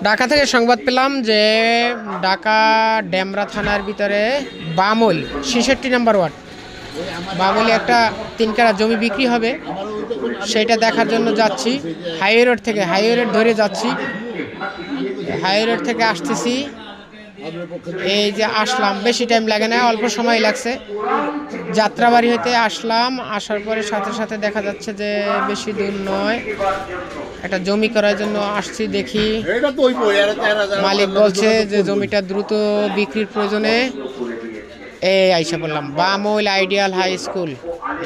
ঢাকা থেকে সংবাদ পেলাম যে ঢাকা ডেমরা থানার ভিতরে বামুল ৬৬ নম্বর ওয়ার্ড বামুলে একটা ৩ কাঠা জমি বিক্রি হবে, সেটা দেখার জন্য যাচ্ছি। হাইওয়ে রোড ধরে যাচ্ছি, হাইওয়ে রোড থেকে আসতেছি। এই যে আসলাম, বেশি টাইম লাগে না, অল্প সময় লাগছে। যাত্রাবাড়ি হইতে আসলাম, আসার পরে সাথে সাথে দেখা যাচ্ছে যে বেশি দূর নয়, একটা জমি করার জন্য আসছি। দেখি মালিক বলছে যে জমিটা দ্রুত বিক্রির প্রয়োজনে। এই আইসা বললাম বামুল আইডিয়াল হাই স্কুল।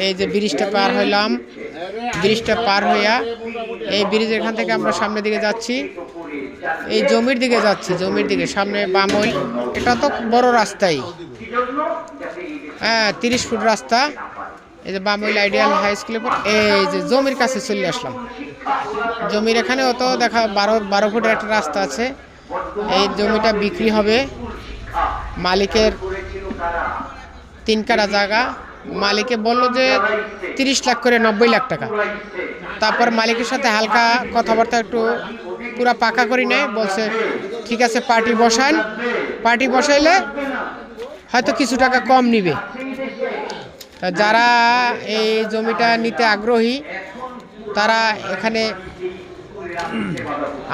এই যে ব্রিজটা পার হইলাম, ব্রিজটা পার হইয়া এই ব্রিজের এখান থেকে আমরা সামনের দিকে যাচ্ছি, এই জমির দিকে যাচ্ছি, জমির দিকে সামনে বামুল। এটা তো বড় রাস্তাই, হ্যাঁ 30 ফুট রাস্তা। এই যে বামুল আইডিয়াল হাই স্কুলের পর এই যে জমির কাছে চলে আসলাম। জমির এখানে অত দেখা 12 ফুটের একটা রাস্তা আছে। এই জমিটা বিক্রি হবে, মালিকের 3 কাঠা জায়গা। মালিকে বললো যে 30 লাখ করে 90 লাখ টাকা। তারপর মালিকের সাথে হালকা কথাবার্তা একটু পুরা পাকা করি নেয়, বলছে ঠিক আছে পার্টি বসান, পার্টি বসাইলে হয়তো কিছু টাকা কম নিবে। তা যারা এই জমিটা নিতে আগ্রহী তারা এখানে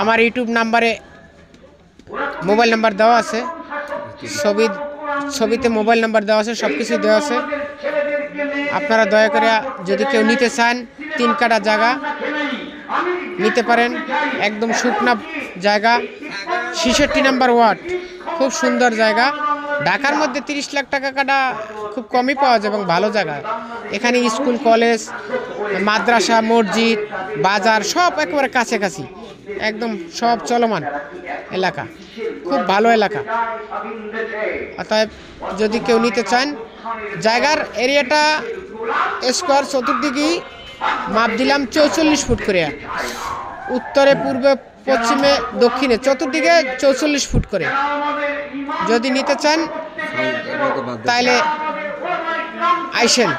আমার ইউটিউব নাম্বারে মোবাইল নাম্বার দেওয়া আছে, ছবিতে মোবাইল নাম্বার দেওয়া আছে, সব কিছু দেওয়া আছে। আপনারা দয়া করে যদি কেউ নিতে চান 3 কাঠা জায়গা নিতে পারেন, একদম শুকনা জায়গা, ৬৬ নম্বর ওয়ার্ড, খুব সুন্দর জায়গা। ঢাকার মধ্যে 30 লাখ টাকা কাটা খুব কমই পাওয়া যায় এবং ভালো জায়গা। এখানে স্কুল, কলেজ, মাদ্রাসা, মসজিদ, বাজার সব একেবারে কাছাকাছি, একদম সব চলমান এলাকা, খুব ভালো এলাকা। অতএব যদি কেউ নিতে চান, জায়গার এরিয়াটা স্কোয়ার চতুর্দিকেই মাপ দিলাম 44 ফুট করে, উত্তরে, পূর্বে, পশ্চিমে, দক্ষিণে চতুর্দিকে 44 ফুট করে। যদি নিতে চান তাইলে আইসেন।